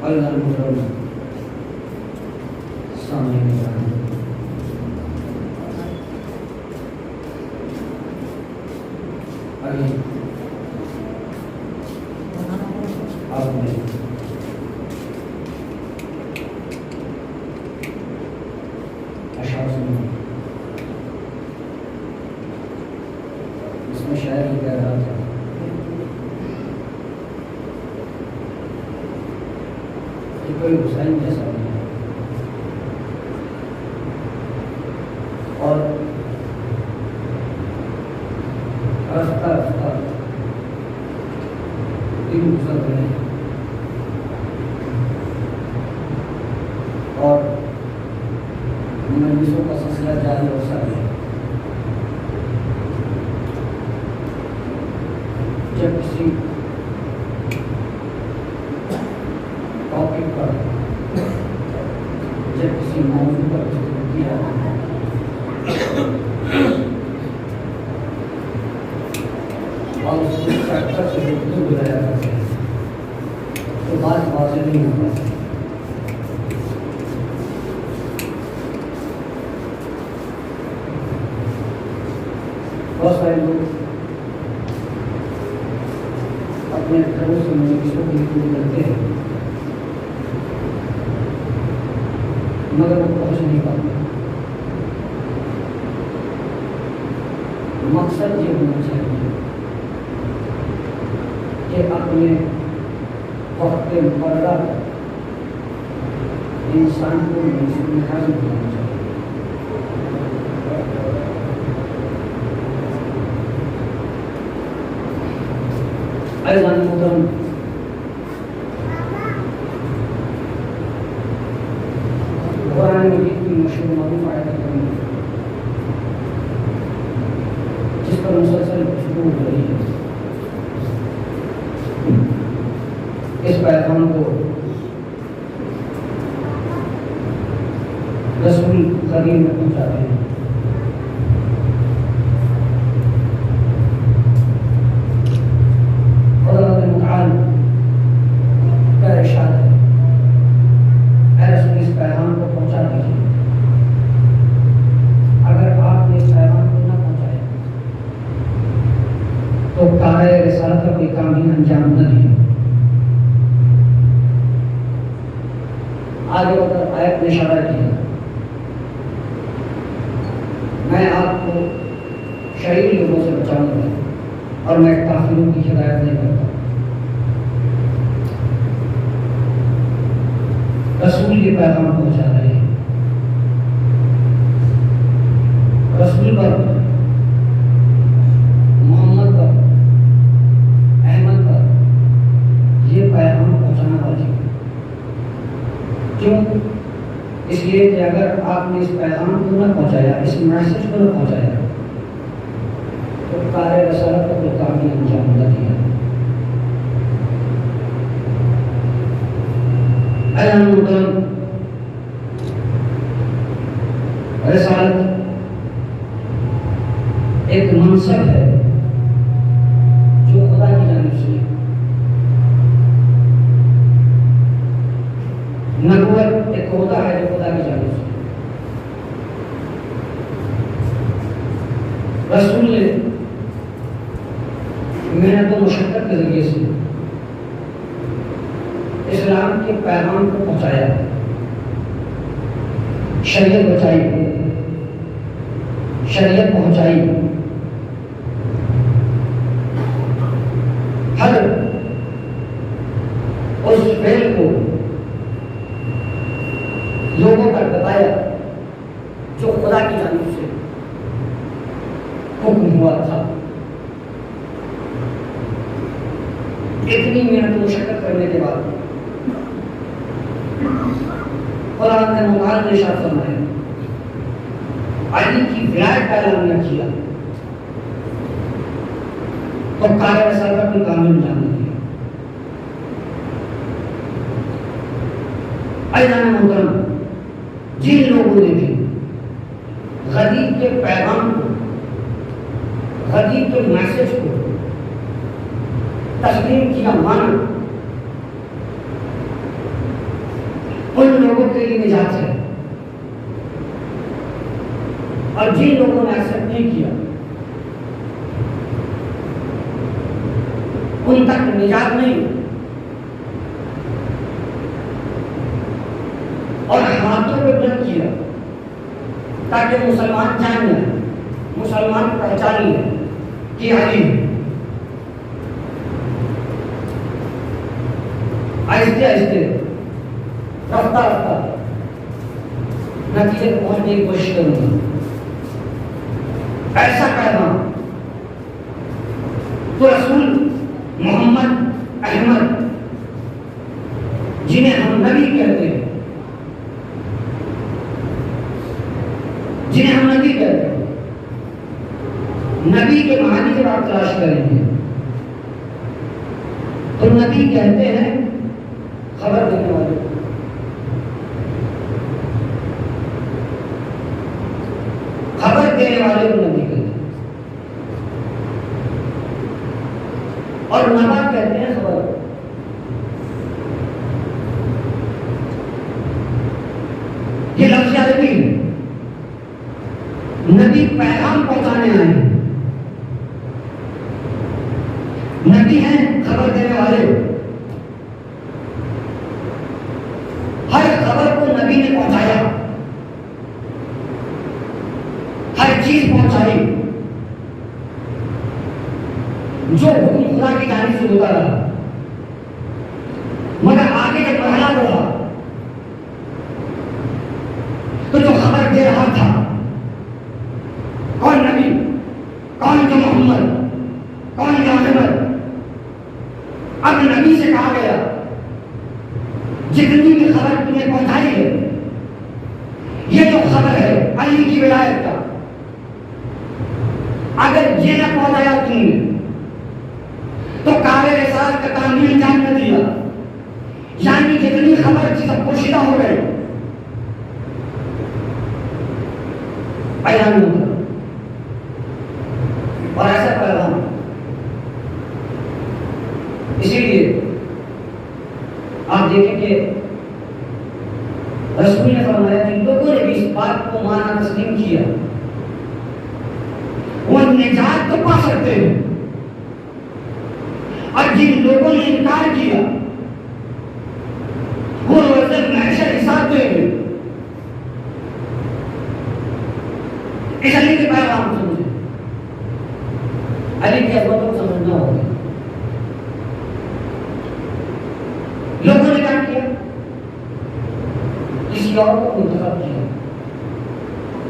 अल्लाह सामने आगे आपने अशार सुना, इसमें शायर ही कह रहा था कि कोई हुसैन जैसा नहीं है और रफ्ता रफ्ता दिन गुजर रहे हैं और मजलिसों का सिलसिला जारी और सारी है। जब किसी टॉपिक पर, जब किसी मौजूद पर किया और उसके फैक्टर से गुफ्तगू बुलाया करते हैं तो बात वाज़ेह नहीं हो पाती। बहुत सारे लोग अपने घरों से मजलिसों के लिए निकलते हैं मगर वो पहुँच नहीं पाते। मकसद ये होना चाहिए कि अपने वक्त मुकर्रर इंसान को हाजिर होना चाहिए। अज़ान मुहतरम, कुरान मजीद की मशहूर मौजूद आयत है जिस पर मुसलसल गुफ्तगू हो रही है। इस पैगाम को रसूल करीम में पहुंचाते हैं। अल्लाह मुताल का इरशाद है, ऐ रसूल इस पैगाम को पहुंचा दीजिए। अगर आपने इस पैगाम को न पहुंचाया तो कार्य रिसालत का कोई काम ही अंजाम न दिए। आगे बढ़कर आयत ने इशारा किया, मैं आपको शरीर लोगों से बचाऊंगा और मैं काफिरों की हिदायत नहीं करता। रसूल ये पैगाम पहुंचा रहे हैं। रसूल पर, मोहम्मद पर, अहमद पर ये पैगाम पहुंचाना वाजिब है। क्यों? इसलिए कि अगर आपने इस पैगाम को न पहुंचाया, इस मैसेज को न पहुंचाया तो कार्य रसालत का कोई काम ही अंजाम न दिया। रसालत एक मनसब है जो खुदा की जानिब से, नबूवत एक ओहदा है जो खुदा की जानिब से। रसूल ने मेहनत और मुशक्कत के जरिए से इस्लाम के पैगाम को पहुंचाया, शरीयत बचाई, शरीयत पहुंचाई। हर उस फेल को लोगों तक बताया जो खुदा की जानिब से हुक्म हुआ था। इतनी मेहनत मुशक्कत करने के बाद कुरान ने मुताल ने इरशाद फरमाया, अली की विलायत का ऐलान न किया तो कार्य रसालत अपने काम में अंजाम न दिया। अज़ान मुहतरम, जिन लोगों ने भी गरीब के पैगाम को, गरीब के मैसेज को तस्लीम किया, माना, उन लोगों के लिए निजात है, और जिन लोगों ने एक्सेप्ट नहीं किया उन तक निजात नहीं। और हाथों को बुलंद किया ताकि मुसलमान जान जाए, मुसलमान पहचान ले कि अली आहिस्ते आहिस्ते रफ्ता रफ्ता नतीजे को पहुंचने की कोशिश करूंगा। ऐसा कहना तो रसूल मोहम्मद अहमद, जिन्हें हम नबी कहते हैं, जिन्हें हम नबी कहते हैं, नबी के मानी जब आप तलाश करेंगे तो नबी कहते हैं खबर देने वाले। खबर देने वाले को नबी कहते हैं, और नबा कहते हैं खबर। ये लफ्ज़ अरबी है। नबी पैगाम पहुंचाने आए हैं, नबी हैं खबर देने वाले। हर खबर को नबी ने पहुंचाया, हर चीज पहुंचाई जो हुक्म खुदा की जानिब से होता रहा। मगर आगे जब मरहला बढ़ा तो जो खबर दे रहा था कौन नबी, कौन जो मोहम्मद, कौन जो अहमद, अब नबी से कहा गया जितनी भी खबर तुम्हें पहुंचाई है, ये जो खबर है अली की विलायत का, अगर ये न पहुंचाया तुमने तो काले रिसालत का काम भी अंजाम न दिया, यानी जितनी खबर थी सब पोशीदा हो गई। पैगाम और ऐसा पैगाम, इसीलिए आप देखेंगे रसूल ने फरमाया कि लोगों ने भी इस बात को माना, तस्लीम किया, वो निजात तो पा सकते हैं, और जिन लोगों ने इनकार किया वो रोज़ महशर हिसाब देंगे। इस अली के पैगाम समझे, अली की अजमतों को समझना होगा। लोगों ने क्या किया, किसी और को मुंतखब किया,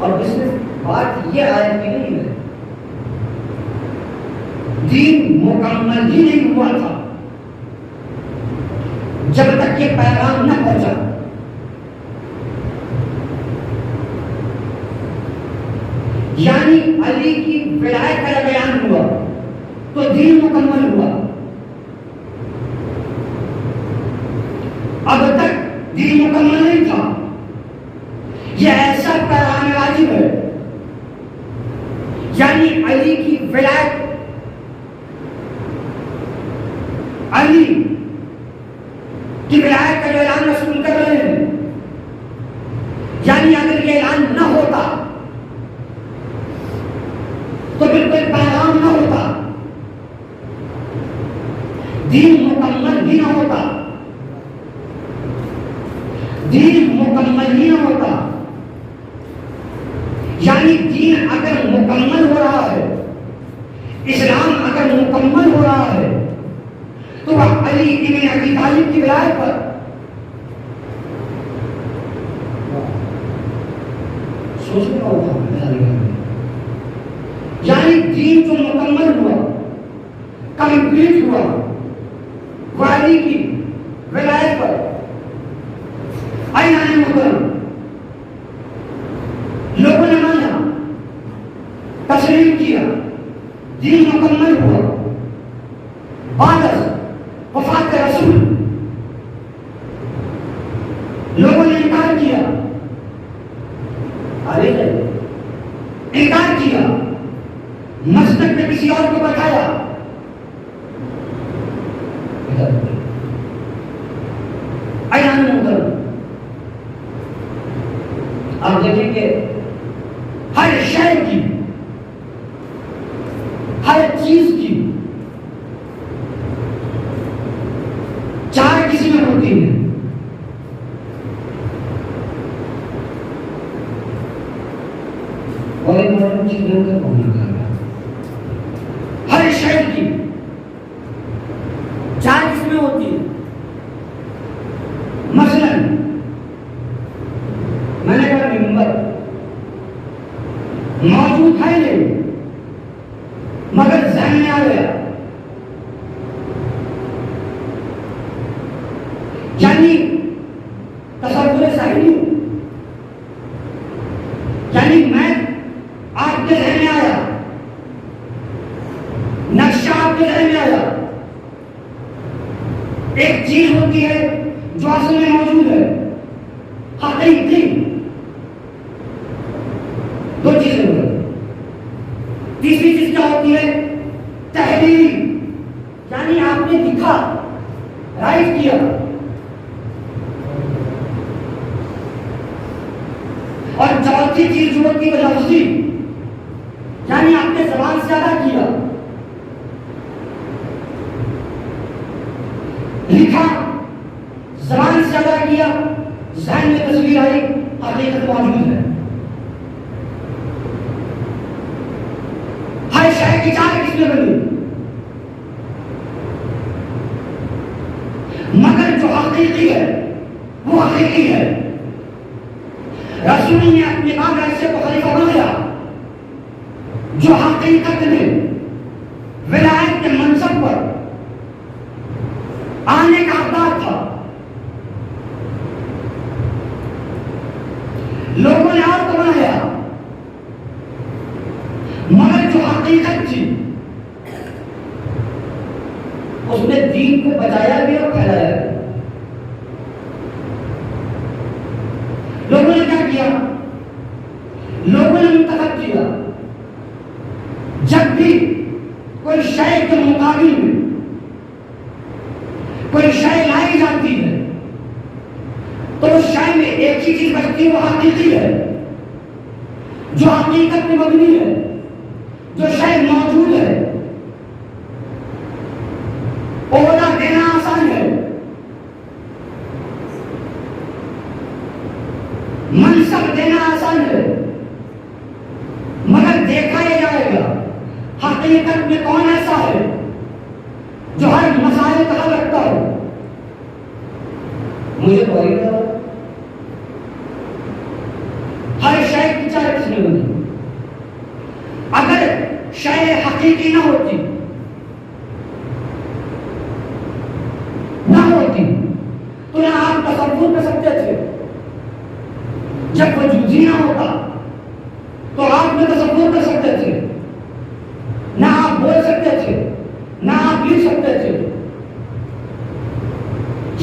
और इसमें बात ये आयत की नहीं है, दीन मुकम्मल ही नहीं हुआ था जब तक ये पैगाम न पहुंचा। यानी अली की विलायत का बयान हुआ तो दीन मुकम्मल हुआ। अब तक दीन मुकम्मल नहीं था। यह ऐसा पैगाम वाजिब है, यानी अली की विलायत, अली की विलायत का जो ऐलान रसूल कर रहे हैं, यानी अगर ये ऐलान न होता तो बिल्कुल पैगाम न होता, दीन मुकम्मल भी न होता, दीन मुकम्मल ही न होता। यानी दीन अगर मुकम्मल हो रहा है, इस्लाम अगर मुकम्मल हो रहा है, तो वह अली इब्न अबी तालिब की विलायत पर सोचना होगा। यानी दीन जो मुकम्मल हुआ, कंप्लीट हुआ, वह अली की विलायत पर। आईना मुकम्मल लोगों ने माना, तस्लीम किया, दीन मुकम्मल हुआ। बाद वफात रसूल लोगों ने इनकार किया, अरे इनकार किया, मस्जिद में किसी और को बैठाया। देखेंगे हर शय की, हर चीज की चार किस्में होती हैं। और एक मॉडर्न चीज बनकर पहुंचना कर रहा हर शय की चार किस्में होती है। मसलन मैंने कहा मिंबर मौजूद है नहीं, मगर ज़हन में आ गया, यानी तसव्वुर साहिनी, यानी मैं आपके ज़हन में आया, नक्शा आपके ज़हन में आया। एक चीज होती है जो असल में मौजूद है, हकीकी, दो चीजें होती हैं। तीसरी चीज क्या होती है? तहरीरी, यानी आपने लिखा, राइट किया। और चौथी चीज जो होती है लफ्जी, यानी आपने जबान से अदा किया, लिखा, जबान से अदा किया, ज़हन में तस्वीर आई, हकीकत मौजूद है। हर शय की चार किस्में बनी, मगर जो हकीकी है वो हकीकी है। रसूल ने अपने काम ऐसे को खलीफा बनाया जो हकीकत में विलायत के मनसब पर आने का हकदार था। लोगों ने आपको बनाया, मगर जो हकीकत थी उसने दीन को बचाया भी और फैलाया भी। लोगों ने क्या किया? लोगों ने मुंतखब किया, जब भी कोई शय के मुकाबिल में कोई शय लाई जाती है तो उस शय में एक ही चीज बचती है, वो हकीकी है, जो हकीकत में मबनी है, जो शय मौजूद है। ओहदा देना आसान है, मनसब देना आसान है, मगर देखा ही जाएगा हकीकत में कौन ऐसा है जो हर मसाले का हल रखता हो। मुझे तो वही लगा, हर शय की चार किस्में बनी। अगर शय हकीकी ना होती तो ना आप तसव्वुर कर सकते थे। जब वजूदी ना होता तो आप न तसव्वुर कर सकते थे, ना आप बोल सकते थे, ना आप लिख सकते थे।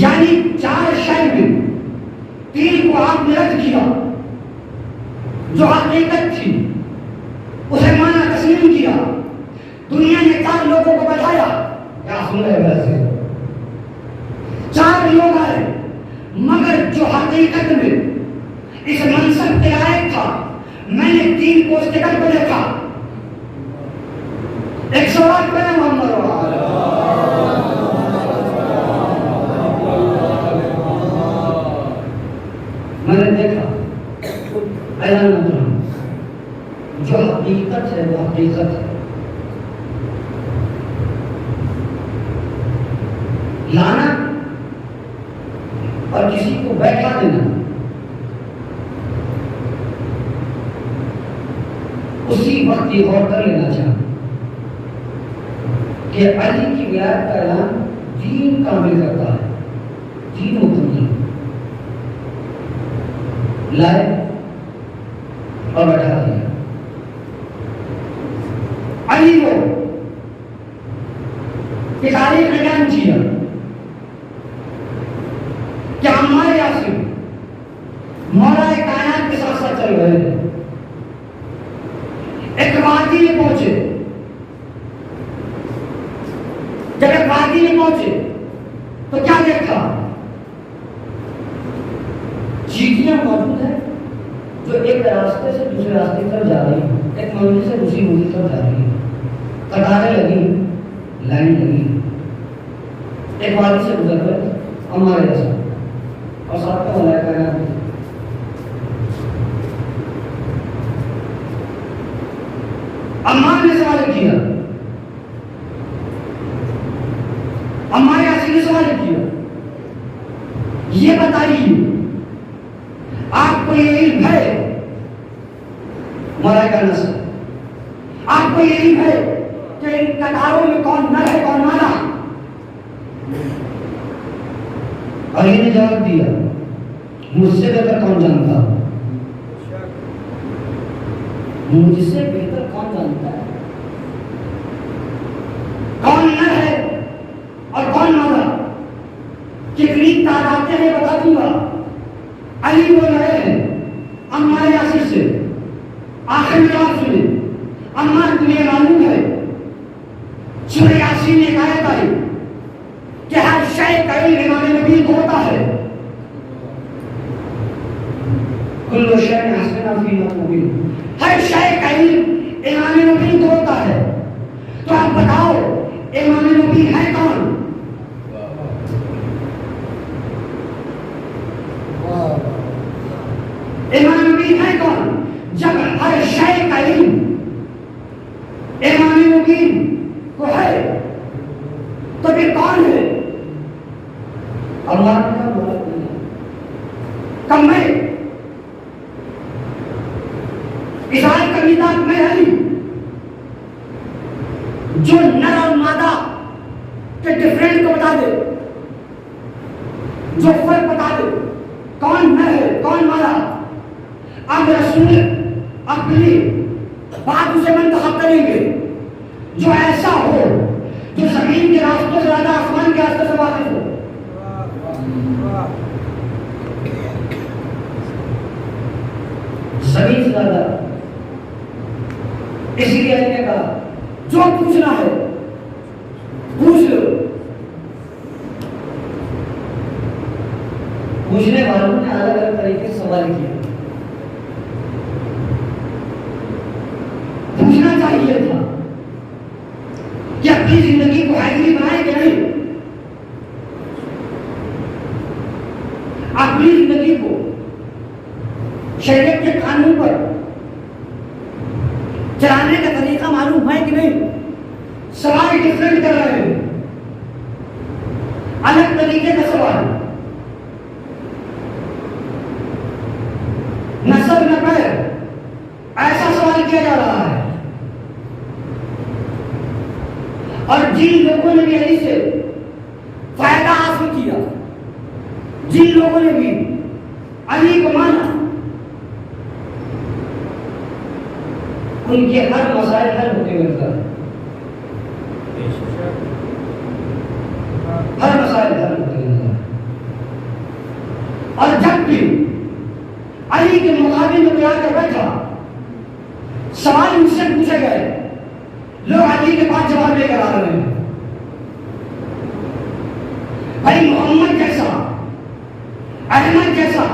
यानी चार शय में तीन को आपने रद्द किया, जो हकीकत थी उसे माना तस्लीम किया। दुनिया ने चार लोगों को बताया, क्या सुन रहे वैसे? चार लोग आए, मगर जो हकीकत में इस मनसब के लायक था, मैंने तीन को स्टिकर को देखा। एक सवाल करें मोहम्मद, मैंने देखा ऐलान जो हकीकत है वो हकीकत है। लाना और किसी को बैठा देना, उसी वक्त ये गौर कर लेना चाहिए कि अली की विलायत का ऐलान दीन कामिल करता है, दीन मुकम्मल लाए और बैठा दिया। अली को तारीख ने ज्ञान किया कि हमारे यासिर मौला कायनात के साथ साथ चल रहे थे। एक वादी में पहुंचे, जब एक वादी में पहुंचे तो क्या देखा? चीटियां मौजूद है जो जो एक रास्ते से दूसरे रास्ते की तरफ जा रही है, एक मंजिल से दूसरी मंजिल की तरफ जा रही है। कतारें लगी, लाइन लगी, एक वादी से गुजर गए हमारे जैसा, और साथ में वाला कहना अम्मा ने सवाल किया, अम्मा यासीन ने सवाल किया, ये बताइए आपको ये इल्म है, मलाइका नस, आपको ये इल्म है कि इन कतारों में कौन नर है कौन मादा? और इन्हें जवाब दिया, मुझसे बेहतर कौन जानता? मुझसे बेहतर कौन जानता है कौन नर है और कौन मादा? कितनी तादादें हैं बता दूंगा। अली बोल रहे हैं अम्मा यासीर से, आखिर में आप सुने, अम्मा तुम्हें मालूम है सूरह यासीन में एक आयत आई कि हर शय का इल्म इमाम नबी को होता है, कुल्लु शैइन हस्बना फी मुबीन, हर शय का इल्म इमाम नबी को होता है। तो आप बताओ इमाम नबी है कौन? इमाम नबी है कौन? जब हर शय का इल्म इमाम नबी को है तो फिर कौन है? अल्लाह का बोला कम मैं इजहार का मिजाज में अली, जो नर और मादा के डिफरेंट को बता दे, जो फर्क बता दे, कौन नर है कौन मादा। अब रसूल अपनी बात उसे मंतखब करेंगे जो ऐसा हो, जो जमीन के रास्तों से ज्यादा आसमान के रास्तों से वाकिफ हो। जमीन से ज्यादा, इसीलिए ने कहा जो पूछना है पूछ लो। पूछने वालों ने अलग अलग तरीके से सवाल किया, पूछना चाहिए था कि अपनी जिंदगी को हाइली बनाए कि नहीं, अपनी जिंदगी को शरीयत के कानून पर चलाने का तरीका मालूम है कि नहीं। सवाल डिफरेंट कर रहे हैं, अलग तरीके का सवाल, नस्ल न पैर, ऐसा सवाल किया जा रहा है। और जिन लोगों ने भी अली से फायदा हासिल किया, जिन लोगों ने भी अली को माना, उनके हर मसाइल हल होते हुए नजर, हर मसाइल हल होते हुए नजर। और जब भी अली के मुकाबले में आकर बैठा, सवाल उनसे पूछे गए, लोग अली के पास जवाब लेकर आ रहे हैं। भाई मोहम्मद जैसा, अहमद जैसा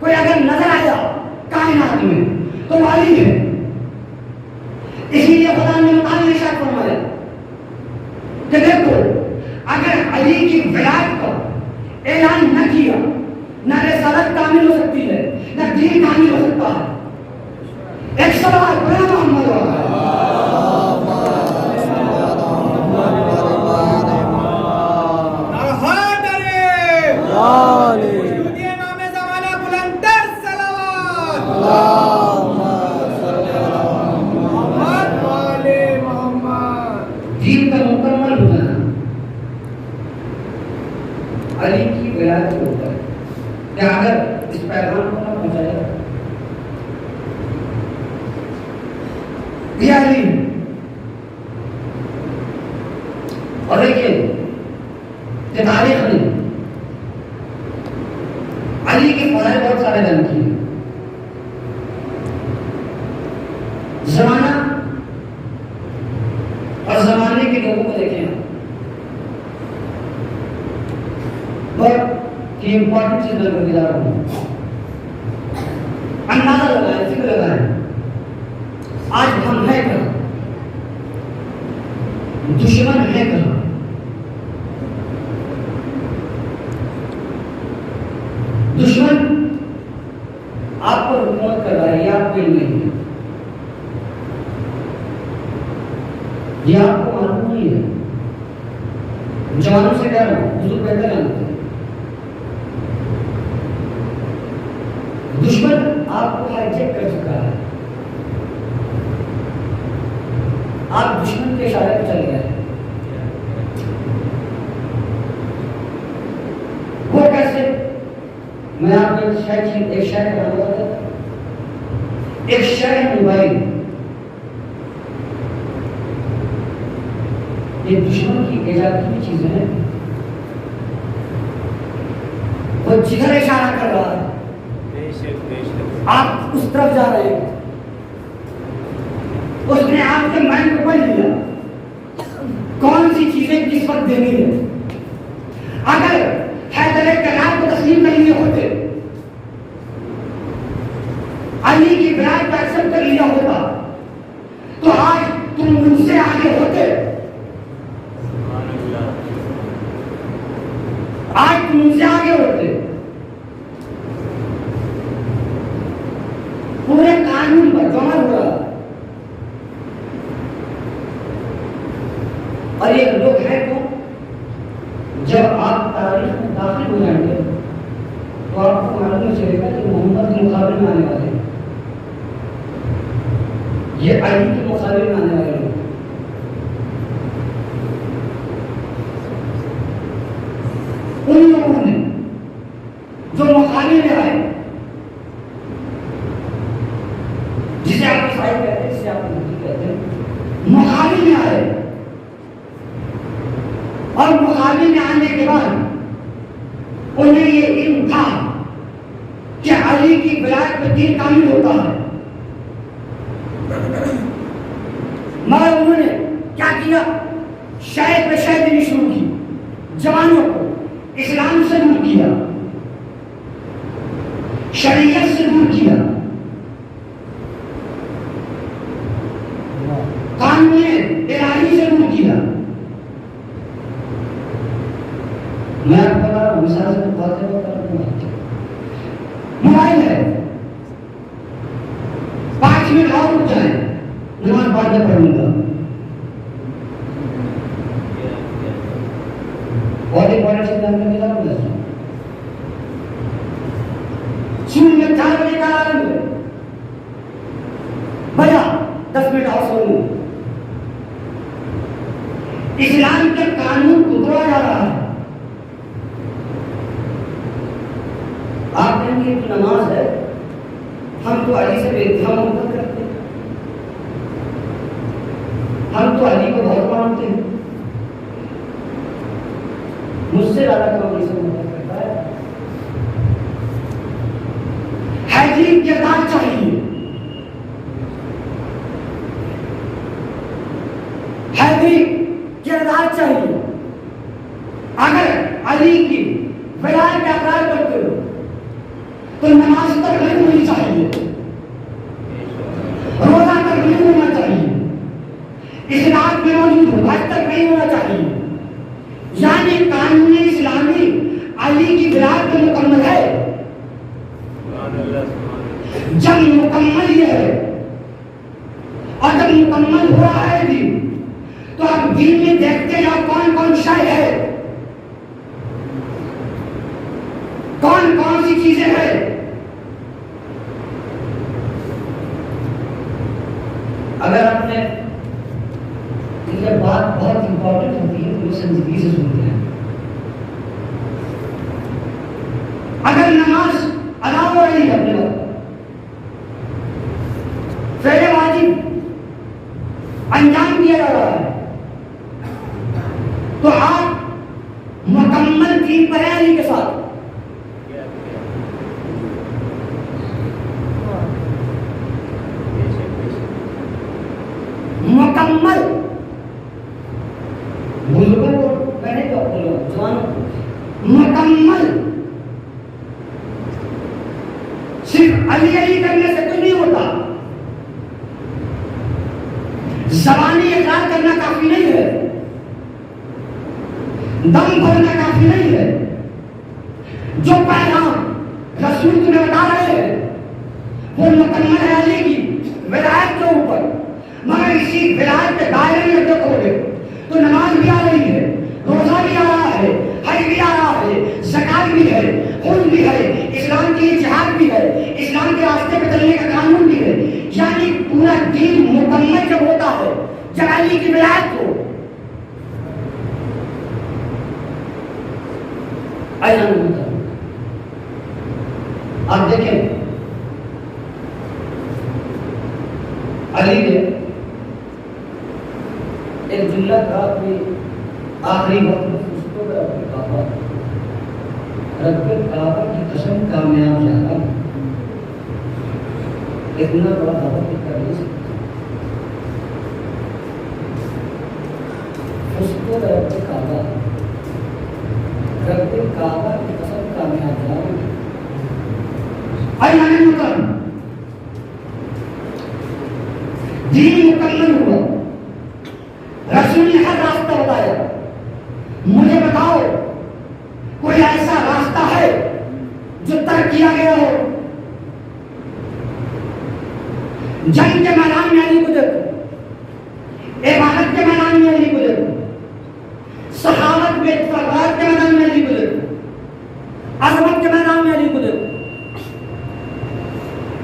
कोई अगर नजर आया कायनात में तो अली है। इसीलिए खुदा ने मुताबिक इरशाद फरमाया कि देखो अगर अली की विलायत का ऐलान न किया, न रिसालत कामिल हो सकती है, न दीन कामिल हो सकता है। एक सवाल बड़ा मोहम्मद दीन का मुकम्मल हो जाना अली की विलायत से होता है। क्या अगर इस पैगाम को ना पहुंचाया ये अली, और देखिए तारीख ने अली के फजाइल बहुत सारे बयान किए। जमाना और जमाने के लोगों को देखें और कि इंपॉर्टेंट चीज मैं बता रहा हूं, अंदाजा लगाए, आज हम है कहां, दुश्मन है कहां। दुश्मन आप पर हुकूमत कर रहा है, ये आपके लिए नहीं है, ये आपको मालूम नहीं है। जवानों से कह रहा हूं, बुजुर्ग बेहतर जानते हैं, दुश्मन आपको हाईजेक कर चुका है, आप दुश्मन के इशारे पर चल गए। वो कैसे, मैं आपको एक शहर का नाम बताता हूं। एक शहर है मोबाइल, ये दुश्मन की इजाद की चीजें हैं। वो जिधर इशारा कर रहा है आप उस तरफ जा रहे हैं, उसने आपके माइंड को पढ़ लिया कौन सी चीजें किस वक्त देनी है। अगर हैदर करार को तस्लीम कर लिए होते, अली की विलायत को एक्सेप्ट कर लिया होता, तो आज तुम मुझसे आगे होते, आज तुम मुझसे आगे होते। पूरे कानून पर जमा हुआ और ये लोग हैं तो जब आप तारीख में दाखिल हो जाएंगे तो आपको मालूम चलेगा कि मोहम्मद के मुकाबले में आने वाले, ये अली के मुकाबले में आने वाले लोग। उन लोगों ने जो मुकाबले में आए, जिसे आप ईसाई कहते हैं, जिसे आप हिंदू कहते हैं, मुकाबले में आए और मुकाबले में आने के बाद उन्हें ये इल्म था कि अली की विलायत में दीन कामिल होता है, मगर उन्होंने क्या किया, शायद पे शायद देनी शुरू की, जवानों को इस्लाम से दूर किया, शरीयत से दूर किया, कानून इलाही से दूर किया। मैं आपको बता रहा हूं, मिसाल से बात है, मोबाइल है, 5 मिनट और रुक जाए, नमाज बाद में पढ़ूंगा, और एक बड़ा से जानने मिला सूर्य 4 बजे का आरंभ बजा, 10 मिनट और सो लूं। इस्लाम के कानून को तोड़ा जा रहा है। आप कहेंगे कि नमाज है, हम तो अली से बेइंतहा मोहब्बत करते हैं, हम तो अली को बहुत मानते हैं, मुझसे ज्यादा कौन अली से मोहब्बत करता है। हैदरी किरदार चाहिए, हैदरी किरदार चाहिए। अगर अली की विलायत का इकरार करते हो तो नमाज तक नहीं होनी चाहिए, रोजा तक नहीं होना चाहिए, इस्लाम में मौजूद हज तक नहीं होना चाहिए। यानी कानून इस्लामी अली की विलायत में मुकम्मल है। जब मुकम्मल ये है और जब मुकम्मल हो रहा है भी, तो आप दीन में देखते जाओ कौन कौन शय है, कौन कौन सी चीजें हैं। अगर आपने ये बात बहुत इंपॉर्टेंट होती है तो संजीदगी से सुनते हैं। अगर नमाज अदा हो रही है अपने वक्त, फर्ज़ वाजिब अंजाम दिया जा रहा है, तो आप मुकम्मल दीन पर हैं अली के साथ। मुकम्मल बुजुर्गों को मैंने तो जवानों को मुकम्मल सिर्फ अली अली करने से कुछ नहीं होता। ज़बानी इकरार करना काफी नहीं है, दम खोलना काफी नहीं है। जो पैगाम रसूल तुम्हें बता रहे हैं वो मुकम्मल है अली की विलायत के ऊपर, मगर इसी विलायत के दायरे में देखोगे तो नमाज भी आ रही है, रोजा भी आ रहा है, हज भी आ रहा है, ज़कात भी है, खुद भी है, इस्लाम की जिहाद भी है, इस्लाम के रास्ते पे चलने का कानून भी है। यानी पूरा दीन मुकम्मल जब होता है, जब अली की विलायत हो, आप देखें अली ने एक जुमला कहा अपनी आखिरी वक्त में, उसको रब्बे काबा की कसम कामयाब जाना, इतना बड़ा दावा कर नहीं सकता। उसको रब्बे काबा की कसम कामयाब जाना। दीन मुकम्मल हुआ, रसूल ने हर रास्ता बताया। मुझे बताओ कोई ऐसा रास्ता है जो तर्क किया गया हो? जंग के मैदान में अली को देखो, इबादत के मैदान में अली को देखो, सहावत में सगावत के मैदान में अली को देखो, अजमत के मैदान में अली को देखो।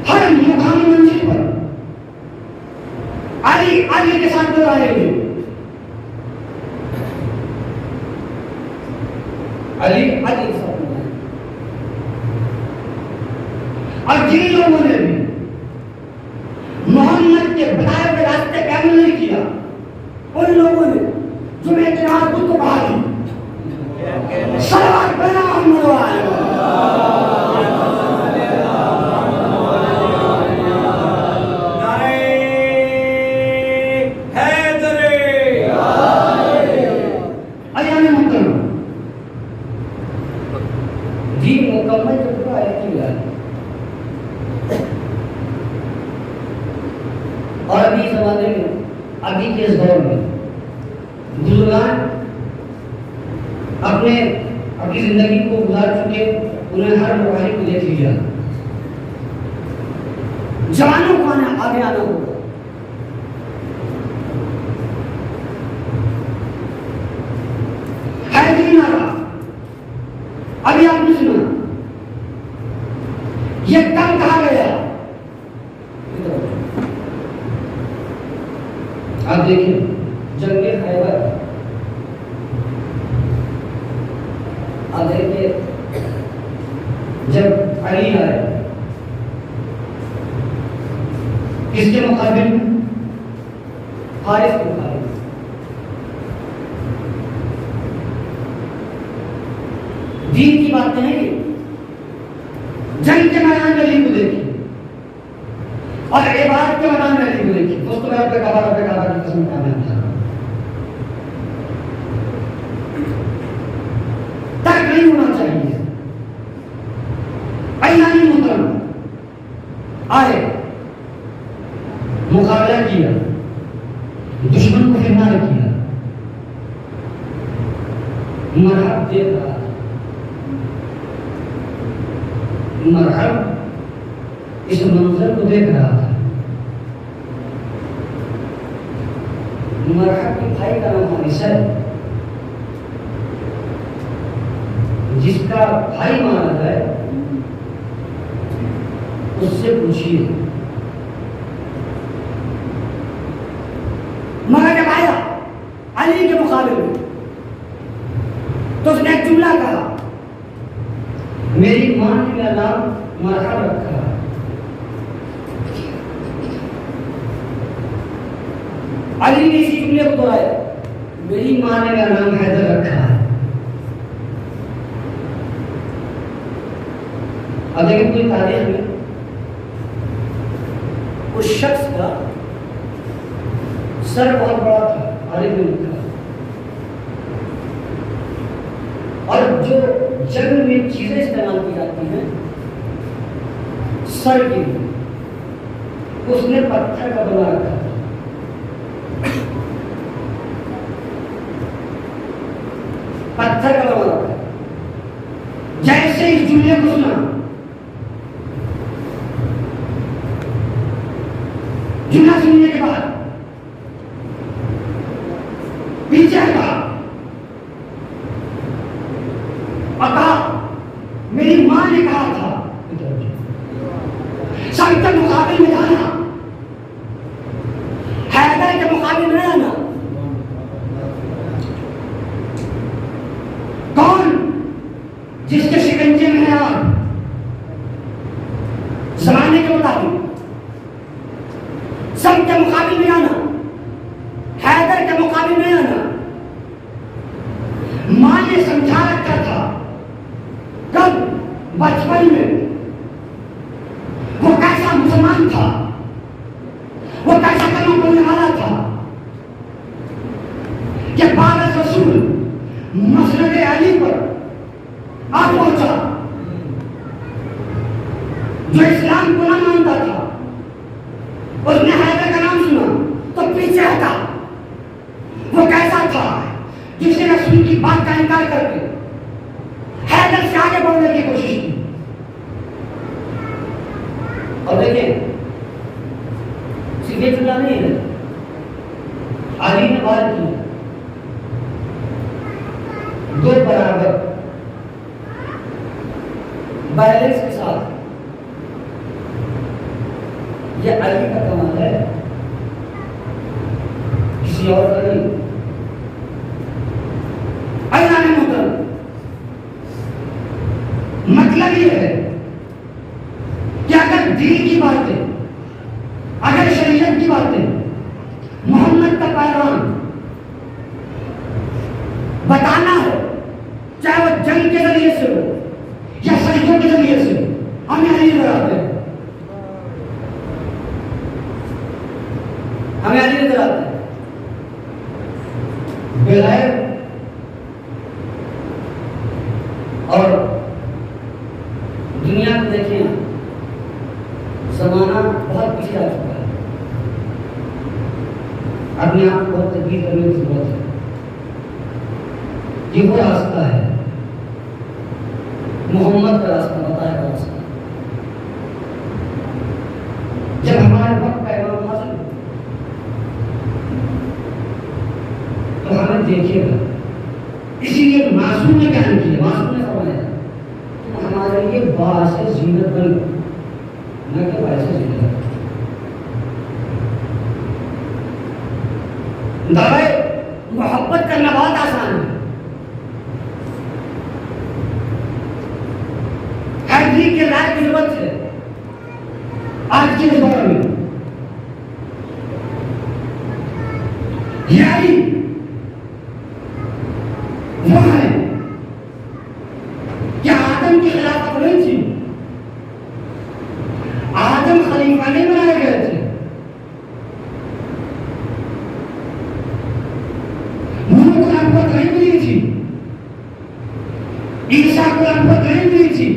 हर मुकाम मंजिल पर अली के साथ दोहराएंगे। अली के साथ दोहराएंगे। और जिन लोगों ने भी मोहम्मद के बताए हुए रास्ते पे अमल नहीं किया, उन लोगों ने जो मैं इतिहास खुद को कहा थी, सलावत बना मुकम्मल जो पूरा आयत की है। और अभी ज़माने में, अभी के इस दौर में बुजुर्गान अपनी जिंदगी को गुजार चुके, उन्हें हर मौके को देख लिया। जवानों को आगे आना होगा। अभी आपने सुना ये कब कहा गया? आप देखिए जंगे खैबर, आप देखिए जब अली आए किसके मुकाबिल? हारिस के मुकाबिल। दीन की बात नहीं है। जंग के मैदान में अली को देखिए और इबादत के मैदान में अली को देखिए। दोस्तों मैं आपके काबा की कसम कामयाब था। तर्क नहीं होना चाहिए। अल्लाह मुहतरम आए, मुकाबला किया, दुश्मन को फिरना किया, मरहब दे रहा, मरहब इस मंजर को देख रहा था। मरहब के भाई का नाम हारिस है, जिसका भाई माना जाए उससे पूछिए। मगर जब आया अली के मुकाबले में तो उसने एक जुमला कहा, मेरी मां ने मेरा नाम मरहब रखा। अली ने इसी जुमले को दोहराया, मेरी मां ने मेरा नाम हैदर रखा है। अब देखिए कोई तारीख में उस शख्स का सर बहुत बड़ा था, अली ने लिखा, और जो जंग में चीजें इस्तेमाल की जाती हैं सर के लिए, उसने पत्थर का बना रखा था। पत्थर का बना हुआ है। जैसे इस जुमले को सुना, जुमला सुनने के बाद पीछे हटा और कहा, मेरी मां ने कहा था संकट मुकाबले में जाना, हैदर के मुकाबले में आना। कौन? जिसके शिकंजे में है आप, जमाने के मुताबिक सबके मुकाबले में आना, हैदर के मुकाबले में आना। मां ने समझा रखा था कब? बचपन में। वो कैसा मुसलमान था, वो कैसा कलमा बोलने वाला था कि बाद रसूल मसनद अली पर आ पहुंचा। जो इस्लाम को न मानता था, उसने हैदर का नाम सुना तो पीछे हटा। वो कैसा था जिसने रसूल की बात का इनकार करके हैदर से आगे बढ़ने की कोशिश की। और देखिए, सिर्फ ये जुमला नहीं है, अली ने बात की दो बराबर बैलेंस के साथ। ये अली का कमाल है, किसी और का नहीं। अल्लाह ने मतलब ये है कि अगर दीन की बातें, अगर शरीयत की बातें, मोहम्मद का पैगाम बताना हो, चाहे वो जंग के जरिए से हो या शरीयत के जरिए से, हमें अली नजर आते हैं, हमें अली नजर आते हैं। बगैर और दुनिया को देखें, जमाना बहुत पीछे आ चुका है। अपने आप को बहुत तकलीफ करने की जरूरत है। ये वो रास्ता है, मोहम्मद का रास्ता, बताया हुआ रास्ता। जब हमारे वक्त पैगाम हासिल तो हमें देखिएगा। इसीलिए मासूम ने बयान किया, मासूम ने फरमाया हमारे लिए बास जीनत बन, न कि बास जीनत। दावे मोहब्बत करना बहुत आसान है। हैदरी के राय की जरूरत है आज के दौर में। यानी वो है कि आदम की खिलाफत नहीं थी, आदम खलीफा नहीं बनाए गए थे। नूह को नबूवत नहीं मिली थी, ईसा को नबूवत नहीं मिली थी,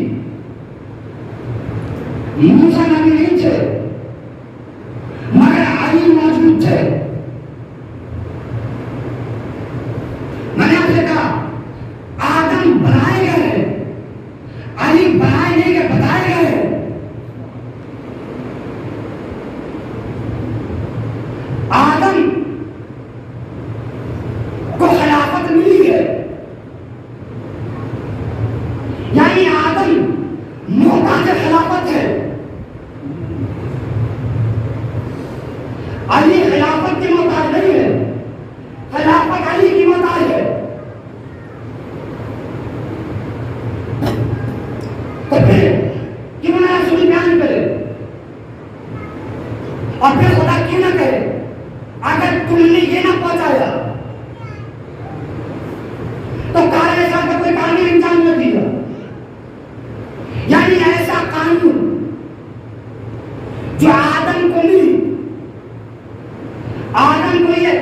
मूसा नबी नहीं थे, मगर अली मौजूद थे। मैंने आपसे कहा आदम बनाए गए, अली बनाए नहीं गए, बताए गए। आदम को खिलाफत मिली है, यानी आदम मोहताज खिलाफत है। अली खिलाफत की मोहताज नहीं है, खिलाफत अली की मोहताज है। तो फिर क्यों ना रसूल बयान करे और फिर खुदा क्यों ना करे अगर तुमने ये ना पहुंचाया तो कारण ऐसा का कोई कानून इंसान न दिया। यानी ऐसा कानून जो आदम को मिली, आदम को ये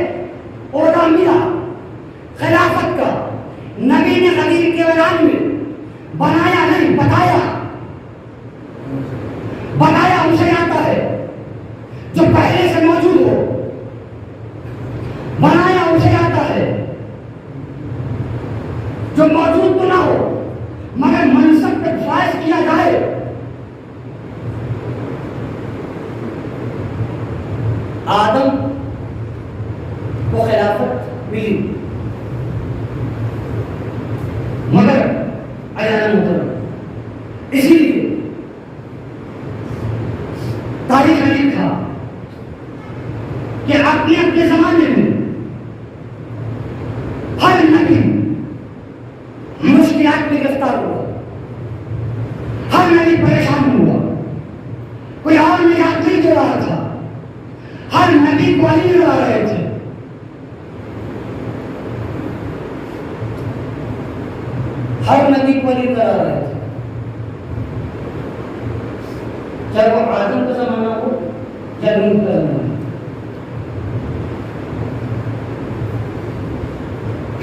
ओहदा मिला खिलाफत का, नबी ने खलील के औलाद में बनाया नहीं, बताया। बताया उसे आता है जो पहले से मौजूद हो, बनाया उसे आता है जो मौजूद तो ना हो मगर मनसब पे ख्वाहिश किया जाए। आदम को खिलाफत मिली मगर अयान मुकर्रम, इसीलिए तारीख ने लिखा कि अपने अपने जमाने में हर नबी मुश्किलात में गिरफ्तार हुआ, हर नबी परेशान हुआ, कोई और निजात नहीं दे रहा था, हर नबी को अली लगा रहे थे। हर नबी को अली करा रहे थे, चाहे वो आदम का जमाना हो या नूह का जमाना।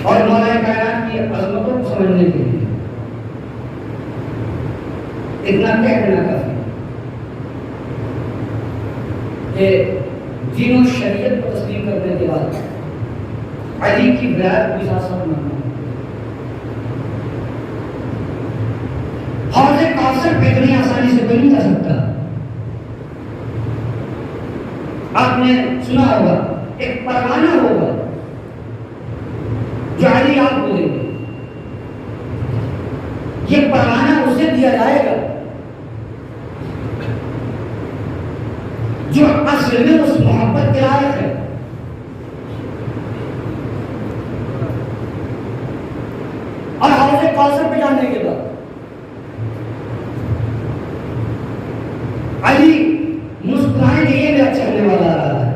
और मौला कायनात की अजमतों को समझने के लिए इतना क्या कहना काफी कि दीन और शरीयत को तस्लीम करने के बाद अली की बैत भी साथ साथ मानना। हौज़े कौसर पे इतनी आसानी से कोई नहीं जा सकता। आपने सुना होगा एक परवाना होगा जो अली आपको देंगे, ये परवाना उसे दिया जाएगा जो असल में उस मोहब्बत के लायक है। और हौज़े कौसर पे जाने के बाद अली मुस्कुराएंगे, ये भी अच्छा होने वाला आ रहा है।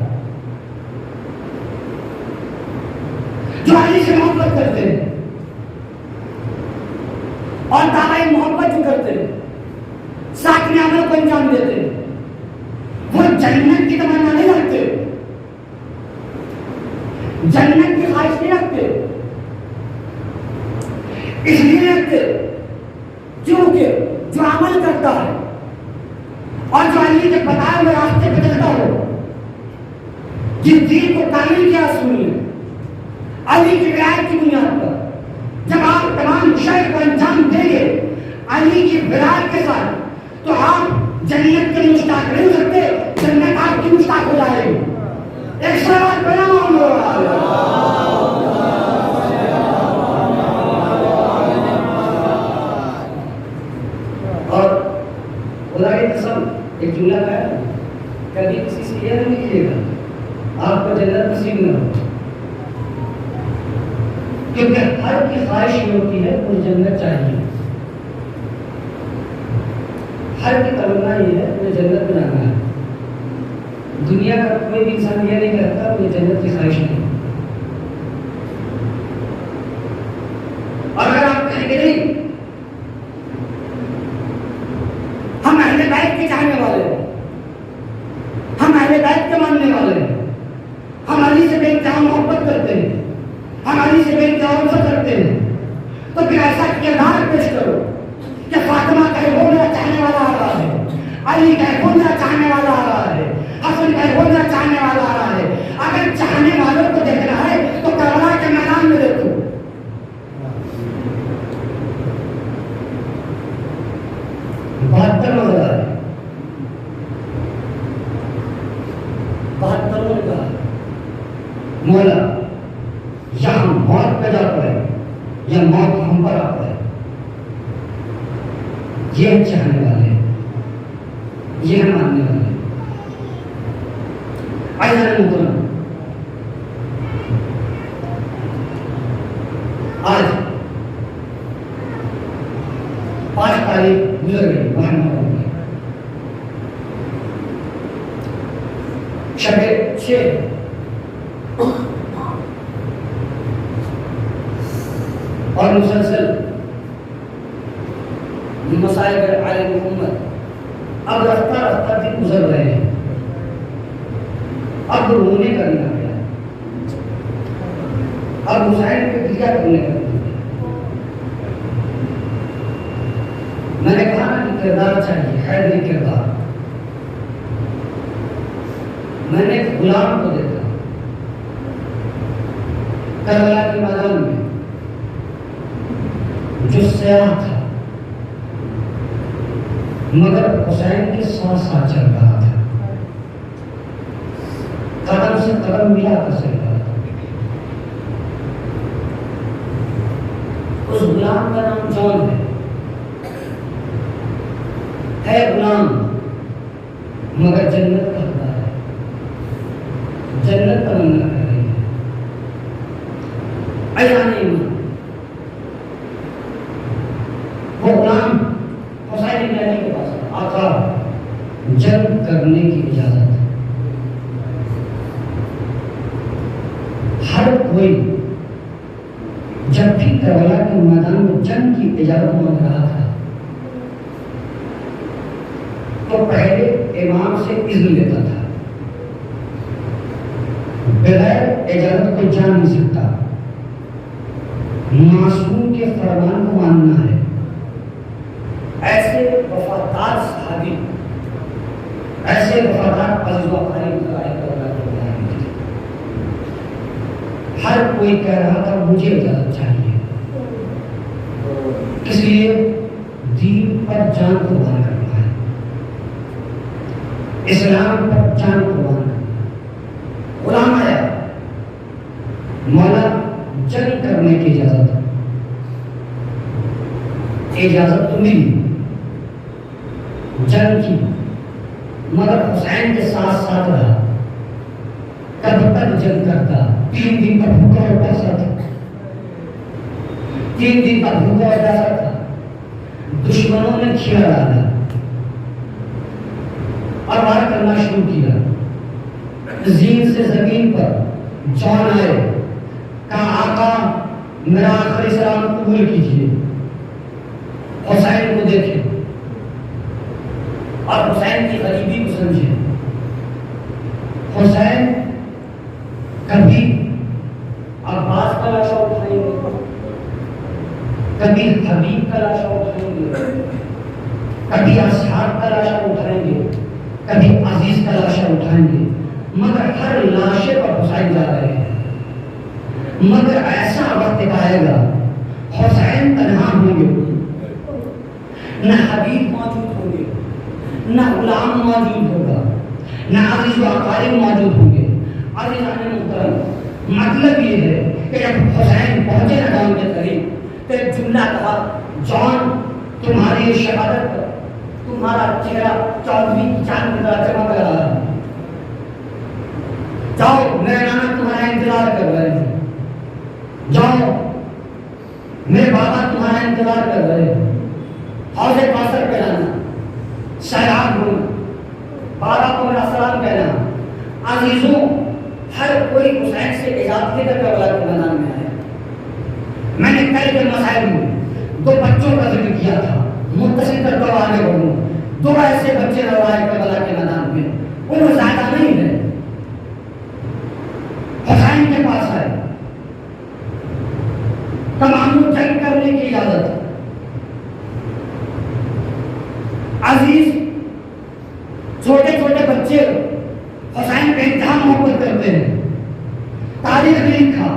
जो अली से मोहब्बत करते हैं और दावाई मोहब्बत जो करते हैं, साथ में अमल को अंजाम देते हैं, वो जन्नत की तमन्ना नहीं रखते, जन्नत की ख्वाहिश नहीं रखते। इसलिए रखते क्योंकि जो अमल करता है और जो अली के बताए हुए रास्ते पे चलता हो, जिस दीन को तामील किया सुनिए अली की विलायत की बुनियाद पर, जब आप तमाम शर्त को अंजाम देंगे अली की विलायत के साथ, तो आप जन्नत के मुश्ताक नहीं हो सकते, जन्नत आपकी मुश्ताक हो जाएगी। एक सवाल बना और खुदा की कसम एक जुमला है, कभी किसी से यह नहीं कीजिएगा आपको जन्नत नसीब न हो, क्योंकि हर की ख्वाहिश ये होती है मुझे जन्नत चाहिए, हर की तमन्ना ये है मुझे जन्नत में जाना है। दुनिया का कोई भी इंसान ये नहीं करता मुझे जन्नत की ख्वाहिश नहीं। और अगर आप कहेंगे नहीं हम अहले बैत के चाहने वाले हैं, हम अहले बैत के मानने वाले हैं, हम अली से बेइंतहा मोहब्बत करते हैं, हम अली से बेइंतहा उल्फत करते हैं, तो फिर ऐसा किरदार पेश करो कि फातिमा कहे वो मेरा चाहने वाला आ रहा है, अली कहे वो मेरा चाहने वाला आ रहा है, हसन कहे वो मेरा चाहने वाला आ रहा है। अगर चाहने वालों को देखना है तो करबला के मैदान में देखो। बहत्तर मौला यहाँ मौत पैदा पड़े या मौत हम पर आ पड़े, ये चाहने वाले, ये मानने वाले। आज 5 तारीख गुजर गई, शबे 6 और मुसलसल मसाइब आले मोहम्मद अब रफ्ता रफ्ता दिन गुजर रहे हैं। अब रोने का दिन आ गया, अब हुसैन पे क्रिया करने का दिन। मैंने कहा ना कि किरदार चाहिए, खैर किरदार। मैंने एक गुलाम को देखा करबला के मैदान में, स्याह था, मगर हुसैन के साथ साथ चल रहा था, कदम से कदम मिला कर चल रहा था। उस गुलाम का नाम जॉन है गुलाम, मगर जन्नत का हकदार है, जन्नत तमन्ना कर रही है। अयानी वो गुलाम हुसैन इब्न अली के पास, आका जंग करने की इजाजत। हर कोई जब भी करबला के मैदान में जंग की इजाजत मांग रहा था तो पहले इमाम से इज्न लेता था। बगैर इजाजत को जा नहीं सकता, मासूम के फरमान को मानना है। ऐसे वफादार सहाबी, ऐसे वफादार अज़ीज़ व क़रीब हर कोई कह रहा था मुझे इजाजत चाहिए, इसलिए दीन पर जान कुर्बान करना है, इस्लाम पर जान कुर्बान करना है। गुलाम आया, मौला जंग करने की इजाजत तो मिली, जंग की, मगर हुसैन के साथ साथ रहा। कब तक जंग करता? 3 दिन का भूखा और प्यासा था, 3 दिन का भूखा और प्यासा था। दुश्मनों ने खिला डाला और वार करना शुरू किया। जीन से जमीन पर जॉन आए, कहा आका मेरा आखिरी सलाम कबूल कीजिए। हुसैन को देखे और हुसैन की गरीबी को समझे। हुसैन कभी अब्बास का लाशा उठाएंगे, कभी हबीब का लाशा उठाएंगे, कभी असहाब का लाशा उठाएंगे, कभी अजीज का लाशा उठाएंगे, मगर हर लाशे पर हुसैन जा रहे हैं। मगर ऐसा वक्त आएगा हुसैन तन्हा होंगे, न हबीब मौजूद होंगे, न गुलाम मौजूद होगा, न अजीज व अकारिब मौजूद होंगे। अजीज़ान मुहतरम, मतलब ये है कि जब हुसैन पहुंचे ना गांव के करीब तो एक जुमला कहा, जॉन तुम्हारी शहादत पर तुम्हारा चेहरा 14वीं चांद की तरह चमक रहा है, जाओ मेरे नाना तुम्हारा इंतजार कर रहे हैं, जाओ मेरे बाबा तुम्हारा इंतजार कर रहे हैं। हौज़े कौसर पे जाना, सैराब होना, बाबा को मेरा सलाम कहना। अजीजों, हर कोई हुसैन से इजाजत लेकर करबला के मैदान में आया। मैंने कल के मसाइल में 2 बच्चों का जिक्र किया था, मुत्तसिल करता हुआ आगे बढ़ूं। 2 ऐसे बच्चे लड़ाए करबला के मैदान में, उम्र ज्यादा नहीं है, हुसैन के पास है, तमाम जंग करने की इजाजत। अजीज, छोटे छोटे बच्चे हुसैन पे इंतहा मोहब्बत करते हैं। तारीख ने लिखा,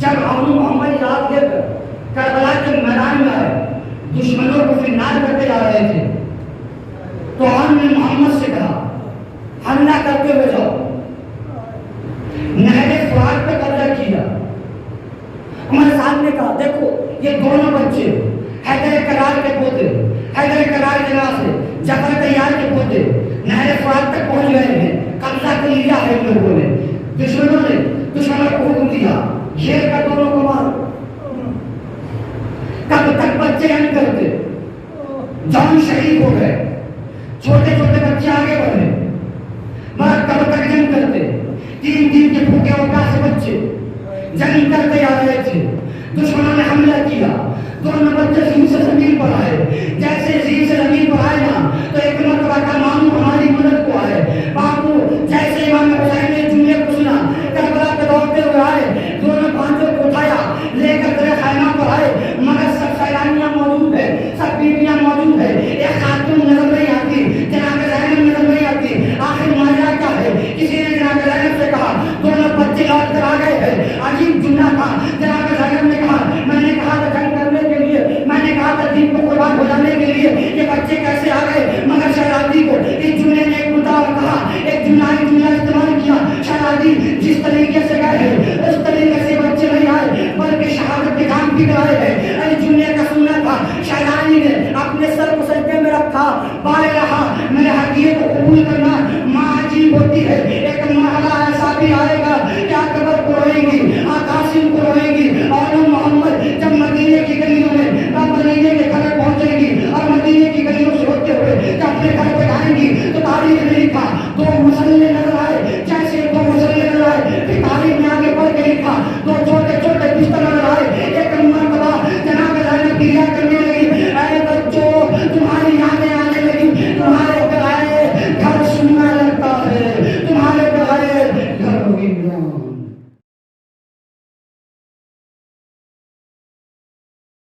जब अबू मोहम्मद इराक लेकर करबला के मैदान में आए, दुश्मनों को फिन्नार करते जा रहे थे, तो हमने मोहम्मद से कहा हमला करते हुए जाओ। नहरे फुरात पे कब्जा किया। हमारे साहब ने कहा देखो ये दोनों बच्चे हैदर करार के पोते, हैदर करार जगह से जफर तैयार के पोते नहरे फुरात तक पहुंच गए हैं, कब्जा कर लिया है इन लोगों ने। दुश्मनों को हुक्म दिया घेर कर दोनों को मारो। कब तक बच्चे नहीं करते, जॉन शहीद हो गए, छोटे छोटे बच्चे आगे बढ़े, मगर कब तक जंग करते? 3 दिन के भूखे और प्यासे बच्चे जंग करते आ रहे थे। दुश्मनों ने हमला किया, दोनों बच्चे जीन से जमीन पर आए। जैसे जीन से जमीन पर आए ना तो एक मरतबा का मामू हमारी मदद को आए। बापू जैसे इमाम हुसैन ने जुमले को सुना, करबला के दौड़ते हुए आए, दोनों भांजों को उठाया, लेकर तेरे खैमा पर आए, मगर सब सैलानियां मौजूद है, सब बीवियां मौजूद है, एक खातून नजर नहीं आती, जनाब ज़ैनब नजर नहीं आती। आखिर माजरा क्या है? किसी ने जनाब ज़ैनब से कहा दोनों बच्चे लौट कर आ गए हैं। अजीब जुमला था, जनाब ज़ैनब ने कहा मैंने कहा था जंग करने के लिए, मैंने बिगड़ाए हैं। अरे जुम्मे का सुनना था, शहजादी ने अपने सर को सजदे में रखा, बाले रहा, मेरे हकीकत को कबूल करना। माँ अजीब होती है, एक महला ऐसा भी आएगा